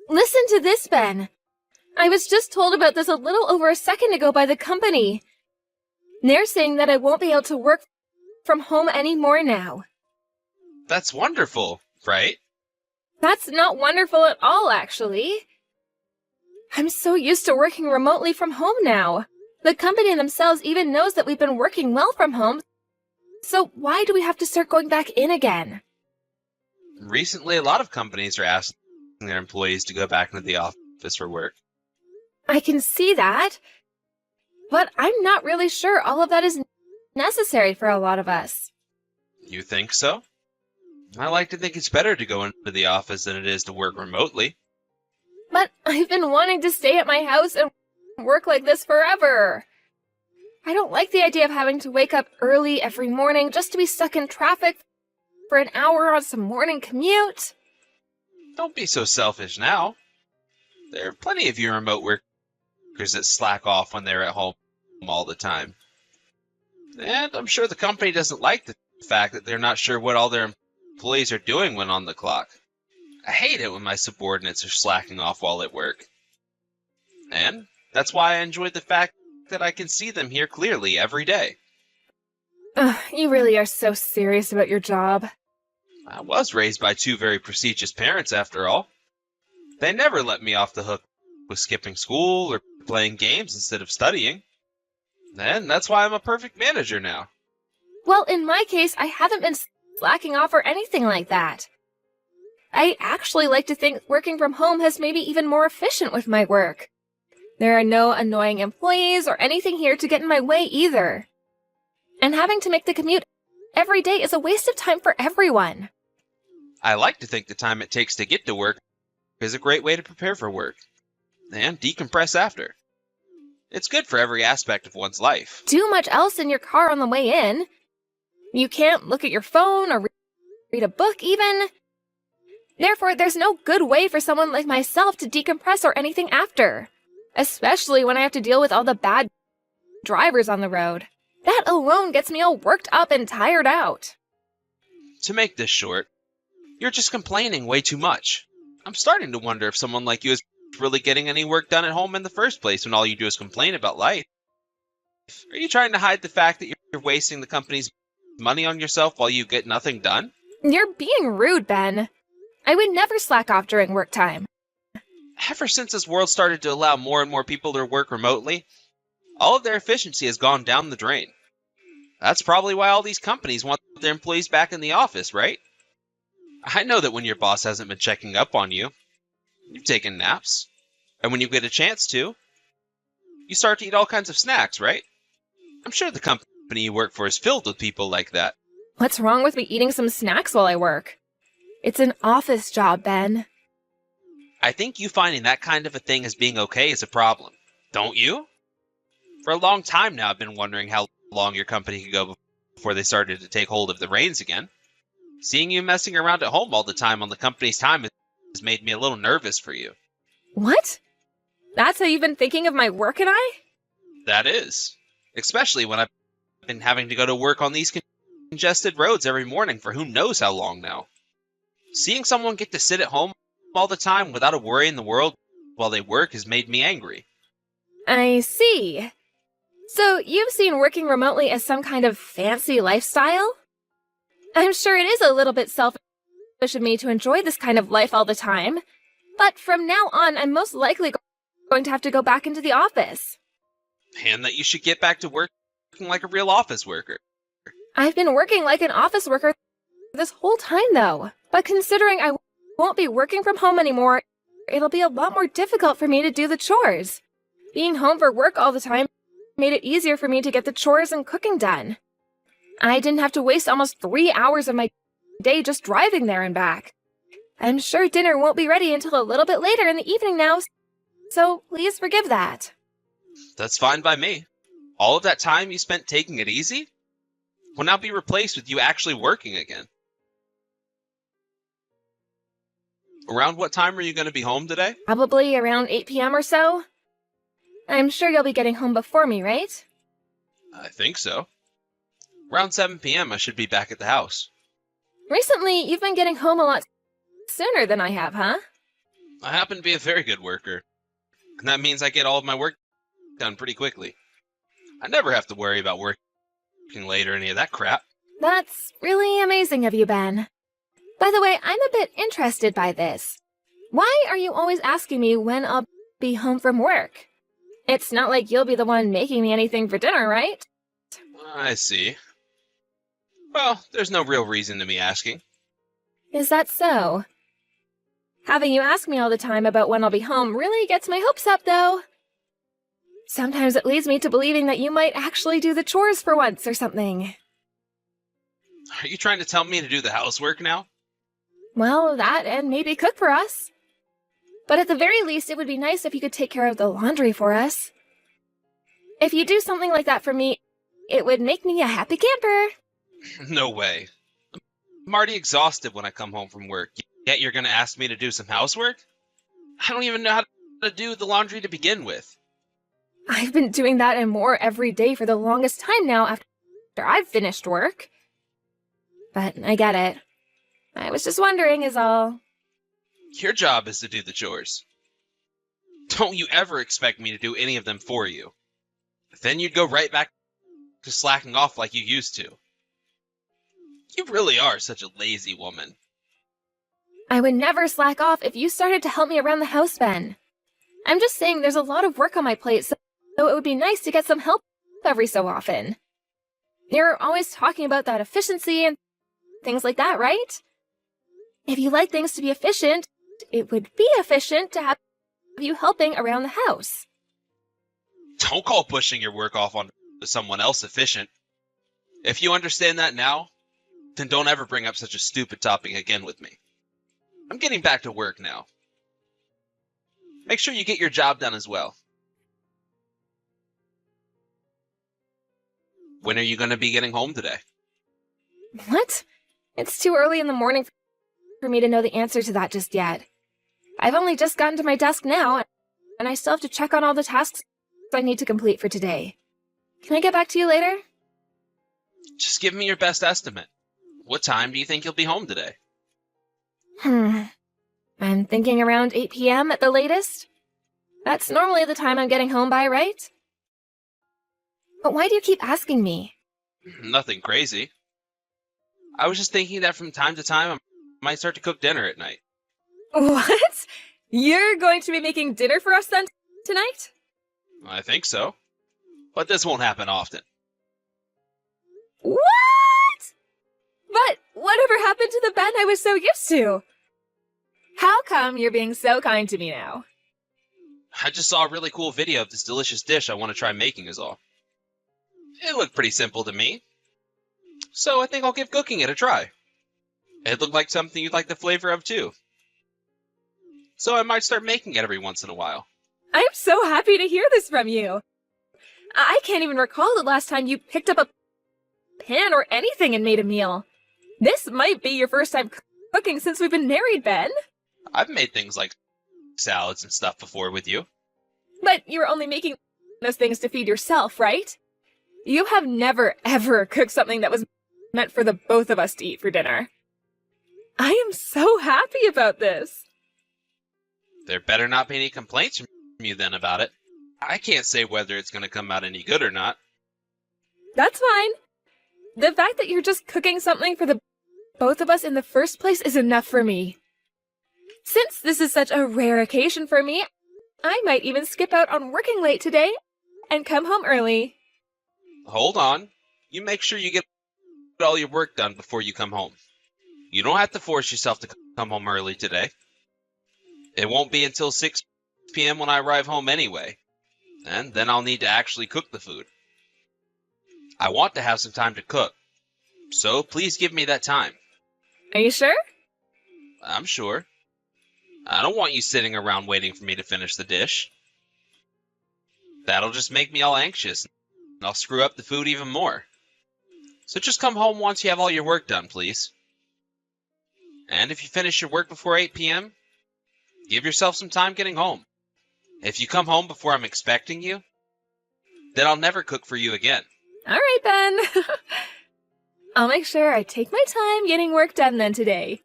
Listen to this, Ben. I was just told about this a little over a second ago by the company. They're saying that I won't be able to work from home anymore now. That's wonderful, right? That's not wonderful at all, actually. I'm so used to working remotely from home now. The company themselves even knows that we've been working well from home, so why do we have to start going back in again? Recently, a lot of companies are asking their employees to go back into the office for work. I can see that, but I'm not really sure all of that is necessary for a lot of us. You think so? I like to think it's better to go into the office than it is to work remotely. But I've been wanting to stay at my house and work like this forever. I don't like the idea of having to wake up early every morning just to be stuck in traffic for an hour on some morning commute. Don't be so selfish now. There are plenty of you remote workers that slack off when they're at home all the time. And I'm sure the company doesn't like the fact that they're not sure what all their employees are doing when on the clock. I hate it when my subordinates are slacking off while at work. And that's why I enjoy the fact that I can see them here clearly every day. You really are so serious about your job. I was raised by two very prestigious parents, after all. They never let me off the hook with skipping school or playing games instead of studying. And that's why I'm a perfect manager now. Well, in my case, I haven't been slacking off or anything like that. I actually like to think working from home has made me even more efficient with my work. There are no annoying employees or anything here to get in my way either. And having to make the commute every day is a waste of time for everyone. I like to think the time it takes to get to work is a great way to prepare for work and decompress after. It's good for every aspect of one's life. Too much else in your car on the way in. You can't look at your phone or read a book even. Therefore, there's no good way for someone like myself to decompress or anything after. Especially when I have to deal with all the bad drivers on the road. That alone gets me all worked up and tired out. To make this short, you're just complaining way too much. I'm starting to wonder if someone like you is really getting any work done at home in the first place when all you do is complain about life. Are you trying to hide the fact that you're wasting the company's money on yourself while you get nothing done? You're being rude, Ben. I would never slack off during work time. Ever since this world started to allow more and more people to work remotely, all of their efficiency has gone down the drain. That's probably why all these companies want their employees back in the office, right? I know that when your boss hasn't been checking up on you, you've taken naps. And when you get a chance to, you start to eat all kinds of snacks, right? I'm sure the company you work for is filled with people like that. What's wrong with me eating some snacks while I work? It's an office job, Ben. I think you finding that kind of a thing as being okay is a problem, don't you? For a long time now, I've been wondering how long your company could go before they started to take hold of the reins again. Seeing you messing around at home all the time on the company's time has made me a little nervous for you. What? That's how you've been thinking of my work and I? That is. Especially when I've been having to go to work on these congested roads every morning for who knows how long now. Seeing someone get to sit at home all the time without a worry in the world while they work has made me angry. I see. So you've seen working remotely as some kind of fancy lifestyle? I'm sure it is a little bit selfish of me to enjoy this kind of life all the time, but from now on, I'm most likely going to have to go back into the office. And that you should get back to working like a real office worker. I've been working like an office worker this whole time, though. But considering I won't be working from home anymore, it'll be a lot more difficult for me to do the chores. Being home for work all the time made it easier for me to get the chores and cooking done. I didn't have to waste almost 3 hours of my day just driving there and back. I'm sure dinner won't be ready until a little bit later in the evening now, so please forgive that. That's fine by me. All of that time you spent taking it easy will now be replaced with you actually working again. Around what time are you going to be home today? Probably around 8 p.m. or so. I'm sure you'll be getting home before me, right? I think so. Around 7 p.m. I should be back at the house. Recently, you've been getting home a lot sooner than I have, huh? I happen to be a very good worker, and that means I get all of my work done pretty quickly. I never have to worry about working late or any of that crap. That's really amazing of you, Ben. By the way, I'm a bit interested by this. Why are you always asking me when I'll be home from work? It's not like you'll be the one making me anything for dinner, right? I see. Well, there's no real reason to me asking. Is that so? Having you ask me all the time about when I'll be home really gets my hopes up, though. Sometimes it leads me to believing that you might actually do the chores for once or something. Are you trying to tell me to do the housework now? Well, that and maybe cook for us. But at the very least, it would be nice if you could take care of the laundry for us. If you do something like that for me, it would make me a happy camper. No way. I'm already exhausted when I come home from work, yet you're going to ask me to do some housework? I don't even know how to do the laundry to begin with. I've been doing that and more every day for the longest time now after I've finished work. But I get it. I was just wondering is all. Your job is to do the chores. Don't you ever expect me to do any of them for you. Then you'd go right back to slacking off like you used to. You really are such a lazy woman. I would never slack off if you started to help me around the house, Ben. I'm just saying there's a lot of work on my plate, so it would be nice to get some help every so often. You're always talking about that efficiency and things like that, right? If you like things to be efficient, it would be efficient to have you helping around the house. Don't call pushing your work off on someone else efficient. If you understand that now, then don't ever bring up such a stupid topic again with me. I'm getting back to work now. Make sure you get your job done as well. When are you going to be getting home today? What? It's too early in the morning for me to know the answer to that just yet. I've only just gotten to my desk now, and I still have to check on all the tasks I need to complete for today. Can I get back to you later? Just give me your best estimate. What time do you think you'll be home today? I'm thinking around 8 p.m. at the latest. That's normally the time I'm getting home by, right? But why do you keep asking me? Nothing crazy. I was just thinking that from time to time I might start to cook dinner at night. What? You're going to be making dinner for us then tonight? I think so. But this won't happen often. What? But whatever happened to the Ben I was so used to? How come you're being so kind to me now? I just saw a really cool video of this delicious dish I want to try making is all. It looked pretty simple to me. So I think I'll give cooking it a try. It looked like something you'd like the flavor of too. So I might start making it every once in a while. I'm so happy to hear this from you. I can't even recall the last time you picked up a pan or anything and made a meal. This might be your first time cooking since we've been married, Ben. I've made things like salads and stuff before with you. But you're only making those things to feed yourself, right? You have never, ever cooked something that was meant for the both of us to eat for dinner. I am so happy about this. There better not be any complaints from you then about it. I can't say whether it's going to come out any good or not. That's fine. The fact that you're just cooking something for the both of us in the first place is enough for me. Since this is such a rare occasion for me, I might even skip out on working late today and come home early. Hold on. You make sure you get all your work done before you come home. You don't have to force yourself to come home early today. It won't be until 6 p.m. when I arrive home anyway. And then I'll need to actually cook the food. I want to have some time to cook. So please give me that time. Are you sure? I'm sure. I don't want you sitting around waiting for me to finish the dish. That'll just make me all anxious, and I'll screw up the food even more. So just come home once you have all your work done, please. And if you finish your work before 8 p.m., give yourself some time getting home. If you come home before I'm expecting you, then I'll never cook for you again. All right, Ben. I'll make sure I take my time getting work done then today.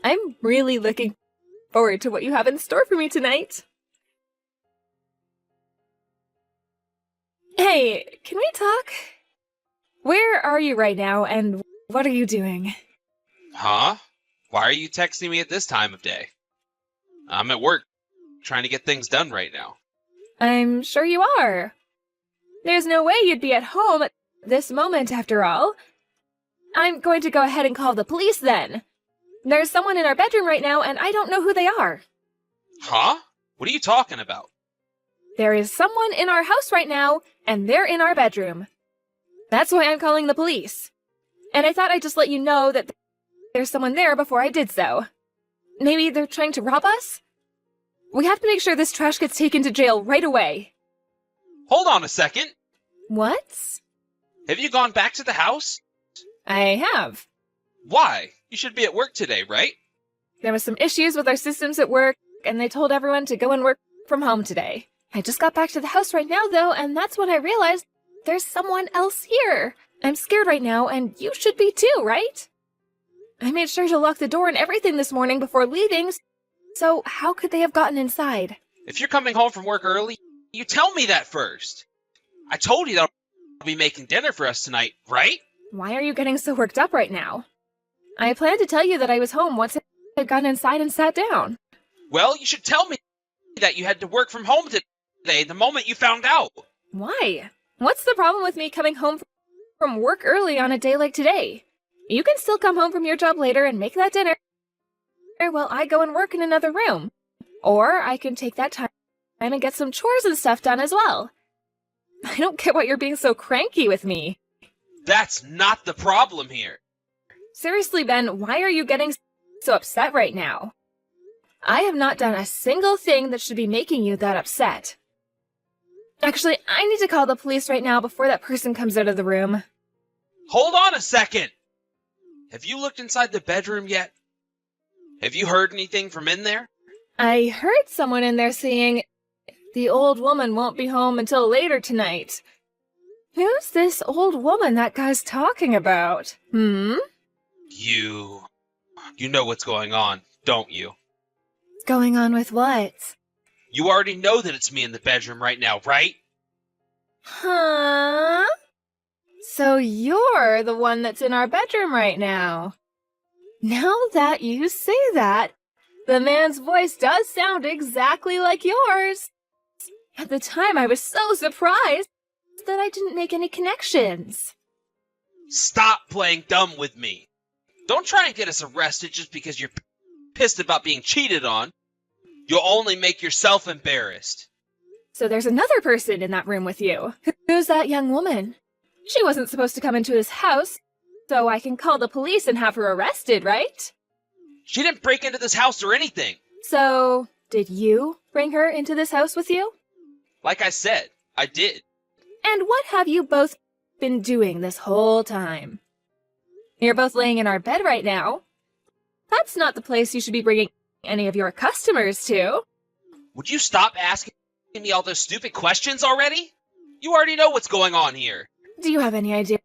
I'm really looking forward to what you have in store for me tonight. Hey, can we talk? Where are you right now, and what are you doing? Huh? Why are you texting me at this time of day? I'm at work, trying to get things done right now. I'm sure you are. There's no way you'd be at home at this moment, after all. I'm going to go ahead and call the police, then. There's someone in our bedroom right now, and I don't know who they are. Huh? What are you talking about? There is someone in our house right now, and they're in our bedroom. That's why I'm calling the police. And I thought I'd just let you know that there's someone there before I did so. Maybe they're trying to rob us? We have to make sure this trash gets taken to jail right away. Hold on a second. What? Have you gone back to the house? I have. Why? You should be at work today, right? There was some issues with our systems at work, and they told everyone to go and work from home today. I just got back to the house right now, though, and that's when I realized there's someone else here. I'm scared right now, and you should be too, right? I made sure to lock the door and everything this morning before leaving, so how could they have gotten inside? If you're coming home from work early, you tell me that first. I told you that I'll be making dinner for us tonight, right? Why are you getting so worked up right now? I planned to tell you that I was home once I had gotten inside and sat down. Well, you should tell me that you had to work from home today the moment you found out. Why? What's the problem with me coming home from work early on a day like today? You can still come home from your job later and make that dinner while I go and work in another room. Or I can take that time and get some chores and stuff done as well. I don't get why you're being so cranky with me. That's not the problem here. Seriously, Ben, why are you getting so upset right now? I have not done a single thing that should be making you that upset. Actually, I need to call the police right now before that person comes out of the room. Hold on a second! Have you looked inside the bedroom yet? Have you heard anything from in there? I heard someone in there saying, "The old woman won't be home until later tonight." Who's this old woman that guy's talking about? You know what's going on, don't you? Going on with what? You already know that it's me in the bedroom right now, right? Huh? So you're the one that's in our bedroom right now. Now that you say that, the man's voice does sound exactly like yours. At the time, I was so surprised that I didn't make any connections. Stop playing dumb with me. Don't try and get us arrested just because you're pissed about being cheated on. You'll only make yourself embarrassed. So there's another person in that room with you. Who's that young woman? She wasn't supposed to come into this house, so I can call the police and have her arrested, right? She didn't break into this house or anything. So, did you bring her into this house with you? Like I said, I did. And what have you both been doing this whole time? You're both laying in our bed right now. That's not the place you should be bringing any of your customers to. Would you stop asking me all those stupid questions already? You already know what's going on here. Do you have any idea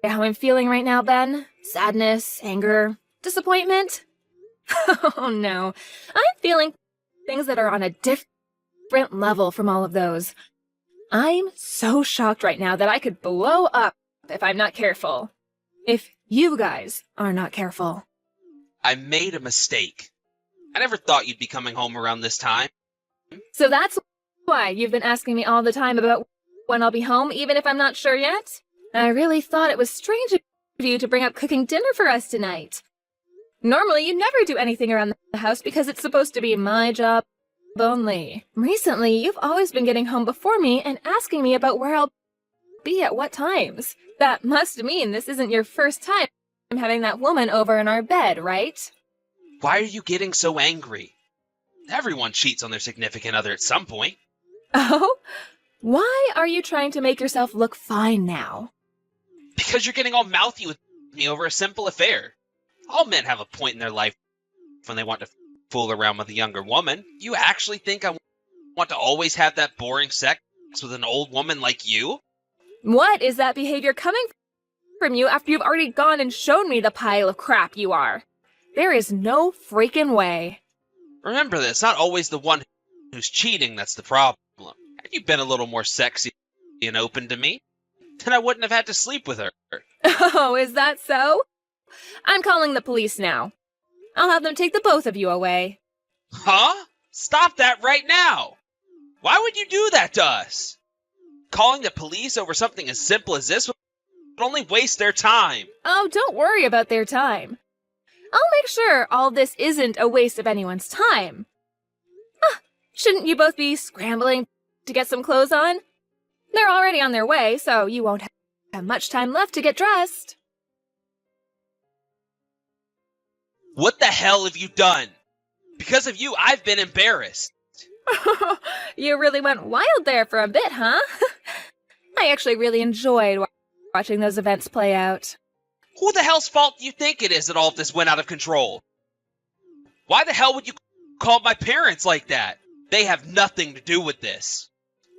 how I'm feeling right now, Ben? Sadness, anger, disappointment? Oh no, I'm feeling things that are on a different level from all of those. I'm so shocked right now that I could blow up if I'm not careful. If you guys are not careful. I made a mistake. I never thought you'd be coming home around this time. So that's why you've been asking me all the time about when I'll be home, even if I'm not sure yet? I really thought it was strange of you to bring up cooking dinner for us tonight. Normally, you never do anything around the house because it's supposed to be my job only. Recently, you've always been getting home before me and asking me about where I'll be at what times. That must mean this isn't your first time having that woman over in our bed, right? Why are you getting so angry? Everyone cheats on their significant other at some point. Oh? Why are you trying to make yourself look fine now? Because you're getting all mouthy with me over a simple affair. All men have a point in their life when they want to fool around with a younger woman. You actually think I want to always have that boring sex with an old woman like you? What is that behavior coming from you after you've already gone and shown me the pile of crap you are? There is no freaking way. Remember that it's not always the one who's cheating that's the problem. Had you been a little more sexy and open to me, then I wouldn't have had to sleep with her. Oh, is that so? I'm calling the police now. I'll have them take the both of you away. Huh? Stop that right now! Why would you do that to us? Calling the police over something as simple as this would only waste their time. Oh, don't worry about their time. I'll make sure all this isn't a waste of anyone's time. Shouldn't you both be scrambling to get some clothes on? They're already on their way, so you won't have much time left to get dressed. What the hell have you done? Because of you, I've been embarrassed. You really went wild there for a bit, huh? I actually really enjoyed watching those events play out. Who the hell's fault do you think it is that all of this went out of control? Why the hell would you call my parents like that? They have nothing to do with this.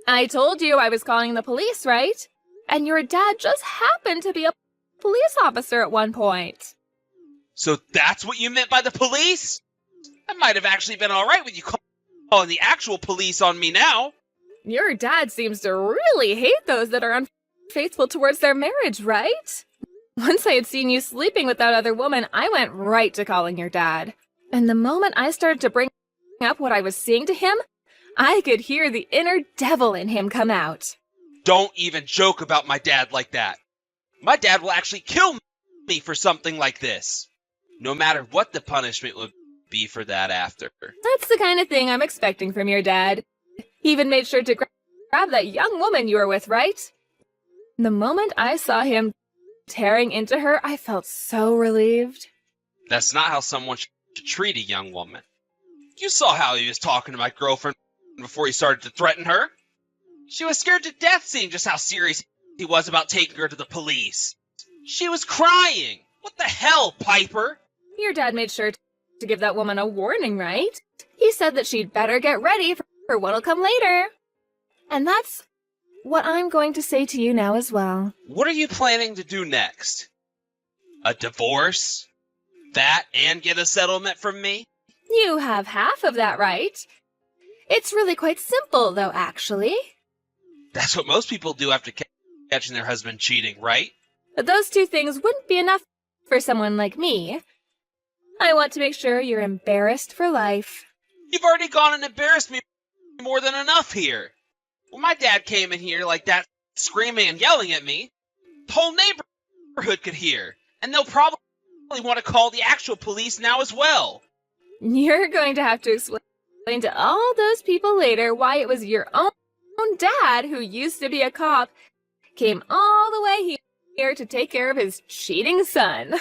I told you I was calling the police, right? And your dad just happened to be a police officer at one point. So that's what you meant by the police? I might have actually been alright with you calling the actual police on me now. Your dad seems to really hate those that are unfaithful towards their marriage, right? Once I had seen you sleeping with that other woman, I went right to calling your dad. And the moment I started to bring up what I was seeing to him, I could hear the inner devil in him come out. Don't even joke about my dad like that. My dad will actually kill me for something like this. No matter what the punishment would be for that after. That's the kind of thing I'm expecting from your dad. He even made sure to grab that young woman you were with, right? The moment I saw him tearing into her, I felt so relieved. That's not how someone should treat a young woman. You saw how he was talking to my girlfriend before he started to threaten her. She was scared to death seeing just how serious he was about taking her to the police. She was crying. What the hell, Piper? Your dad made sure to give that woman a warning, right? He said that she'd better get ready for what'll come later. And that's what I'm going to say to you now as well. What are you planning to do next? A divorce? That and get a settlement from me? You have half of that right. It's really quite simple, though, actually. That's what most people do after catching their husband cheating, right? But those two things wouldn't be enough for someone like me. I want to make sure you're embarrassed for life. You've already gone and embarrassed me more than enough here. When my dad came in here like that, screaming and yelling at me, the whole neighborhood could hear. And they'll probably want to call the actual police now as well. You're going to have to explain to all those people later why it was your own dad, who used to be a cop, came all the way here to take care of his cheating son.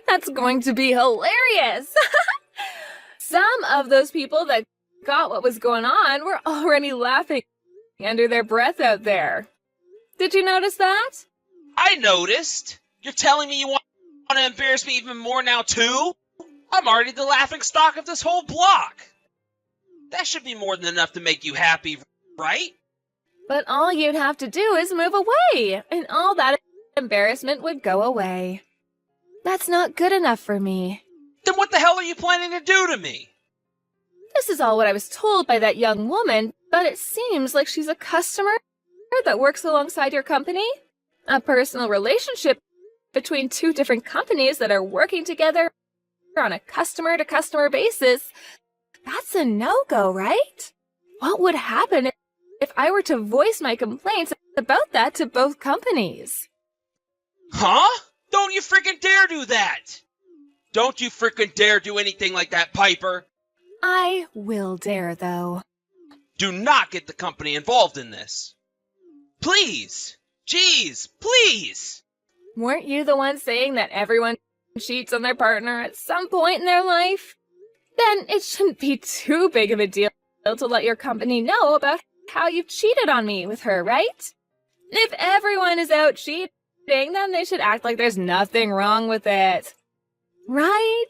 That's going to be hilarious. Some of those people that got what was going on were already laughing under their breath out there. Did you notice that? I noticed. You're telling me you want to embarrass me even more now, too? I'm already the laughingstock of this whole block. That should be more than enough to make you happy, right? But all you'd have to do is move away, and all that embarrassment would go away. That's not good enough for me. Then what the hell are you planning to do to me? This is all what I was told by that young woman, but it seems like she's a customer that works alongside your company. A personal relationship between two different companies that are working together on a customer-to-customer basis. That's a no-go, right? What would happen if I were to voice my complaints about that to both companies? Huh? Don't you freaking dare do that! Don't you freaking dare do anything like that, Piper! I will dare, though. Do not get the company involved in this. Please! Jeez, please! Weren't you the one saying that everyone cheats on their partner at some point in their life? Then it shouldn't be too big of a deal to let your company know about how you've cheated on me with her, right? If everyone is out cheating, then they should act like there's nothing wrong with it. Right?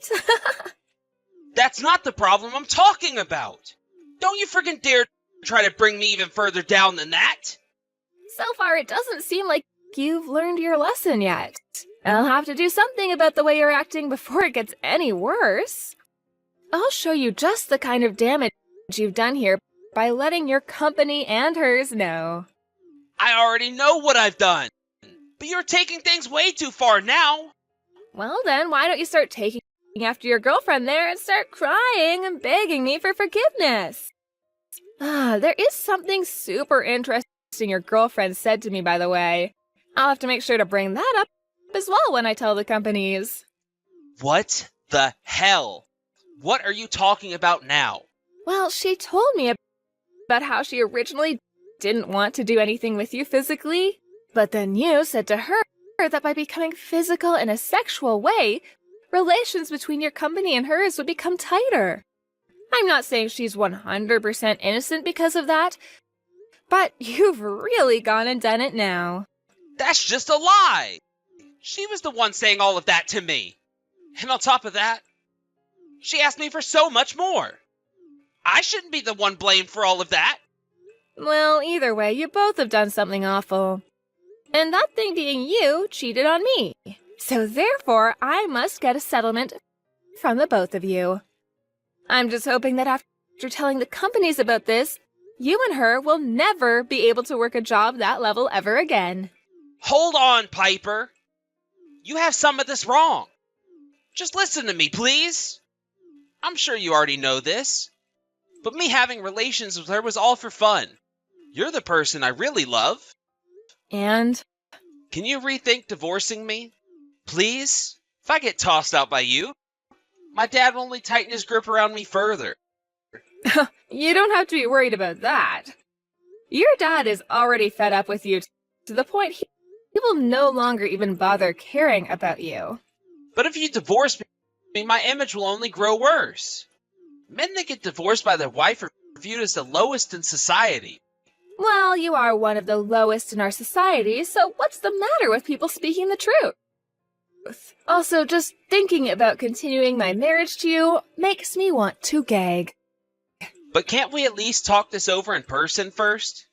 That's not the problem I'm talking about. Don't you freaking dare try to bring me even further down than that. So far, it doesn't seem like you've learned your lesson yet. I'll have to do something about the way you're acting before it gets any worse. I'll show you just the kind of damage you've done here by letting your company and hers know. I already know what I've done. But you're taking things way too far now. Well then, why don't you start taking after your girlfriend there and start crying and begging me for forgiveness? There is something super interesting your girlfriend said to me, by the way. I'll have to make sure to bring that up as well when I tell the companies. What the hell? What are you talking about now? Well, she told me about how she originally didn't want to do anything with you physically, but then you said to her that by becoming physical in a sexual way, relations between your company and hers would become tighter. I'm not saying she's 100% innocent because of that, but you've really gone and done it now. That's just a lie! She was the one saying all of that to me. And on top of that, she asked me for so much more. I shouldn't be the one blamed for all of that. Well, either way, you both have done something awful. And that thing being you cheated on me. So therefore, I must get a settlement from the both of you. I'm just hoping that after telling the companies about this, you and her will never be able to work a job that level ever again. Hold on, Piper. You have some of this wrong. Just listen to me, please. I'm sure you already know this, but me having relations with her was all for fun. You're the person I really love. And? Can you rethink divorcing me? Please? If I get tossed out by you, my dad will only tighten his grip around me further. You don't have to be worried about that. Your dad is already fed up with you to the point he will no longer even bother caring about you. But if you divorce me, my image will only grow worse. Men that get divorced by their wife are viewed as the lowest in society. Well, you are one of the lowest in our society, so what's the matter with people speaking the truth? Also, just thinking about continuing my marriage to you makes me want to gag. But can't we at least talk this over in person first?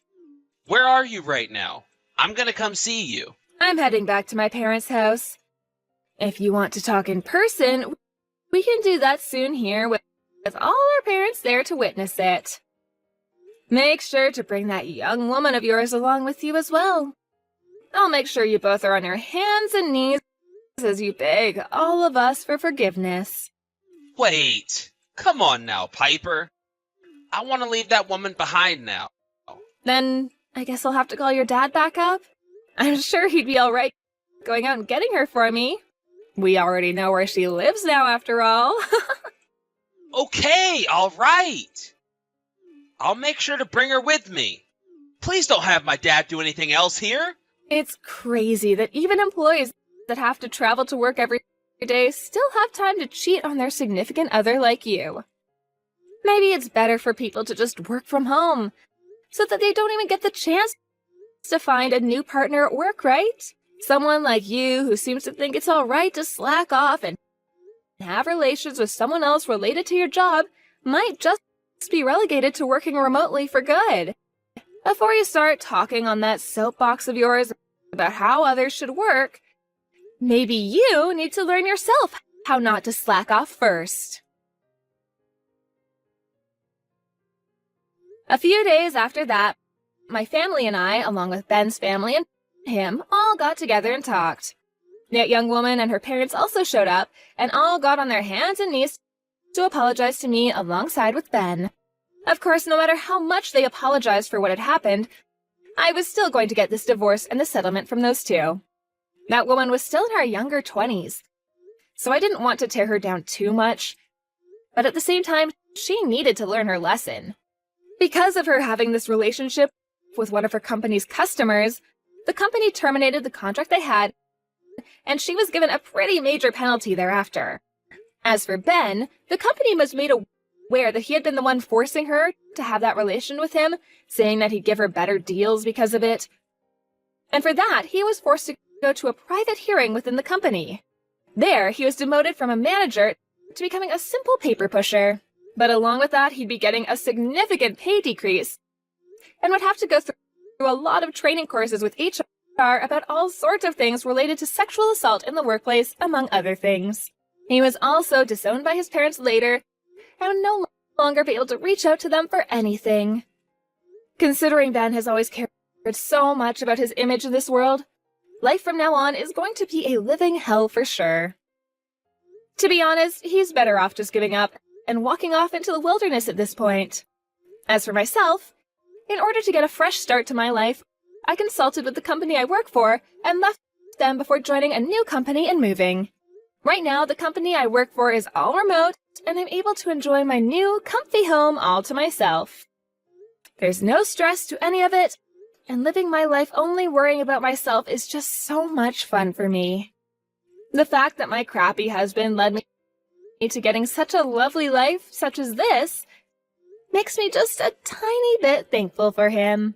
Where are you right now? I'm gonna come see you. I'm heading back to my parents' house. If you want to talk in person, we can do that soon here with all our parents there to witness it. Make sure to bring that young woman of yours along with you as well. I'll make sure you both are on your hands and knees as you beg all of us for forgiveness. Wait, come on now, Piper. I want to leave that woman behind now. Then I guess I'll have to call your dad back up. I'm sure he'd be all right going out and getting her for me. We already know where she lives now, after all. Okay, all right. I'll make sure to bring her with me. Please don't have my dad do anything else here. It's crazy that even employees that have to travel to work every day still have time to cheat on their significant other like you. Maybe it's better for people to just work from home, so that they don't even get the chance to find a new partner at work, right? Someone like you who seems to think it's all right to slack off and have relations with someone else related to your job might just be relegated to working remotely for good. Before you start talking on that soapbox of yours about how others should work, maybe you need to learn yourself how not to slack off first. A few days after that, my family and I, along with Ben's family and him, all got together and talked. That young woman and her parents also showed up, and all got on their hands and knees to apologize to me alongside with Ben. Of course, no matter how much they apologized for what had happened, I was still going to get this divorce and the settlement from those two. That woman was still in her younger 20s, so I didn't want to tear her down too much, but at the same time, she needed to learn her lesson. Because of her having this relationship with one of her company's customers, the company terminated the contract they had, and she was given a pretty major penalty thereafter. As for Ben, the company was made aware that he had been the one forcing her to have that relation with him, saying that he'd give her better deals because of it. And for that, he was forced to go to a private hearing within the company. There, he was demoted from a manager to becoming a simple paper pusher. But along with that, he'd be getting a significant pay decrease and would have to go through a lot of training courses with HR about all sorts of things related to sexual assault in the workplace, among other things. He was also disowned by his parents later I would no longer be able to reach out to them for anything. Considering Ben has always cared so much about his image in this world, life from now on is going to be a living hell for sure. To be honest, he's better off just giving up and walking off into the wilderness at this point. As for myself, in order to get a fresh start to my life, I consulted with the company I work for and left them before joining a new company and moving. Right now, the company I work for is all remote, and I'm able to enjoy my new, comfy home all to myself. There's no stress to any of it, and living my life only worrying about myself is just so much fun for me. The fact that my crappy husband led me to getting such a lovely life such as this makes me just a tiny bit thankful for him.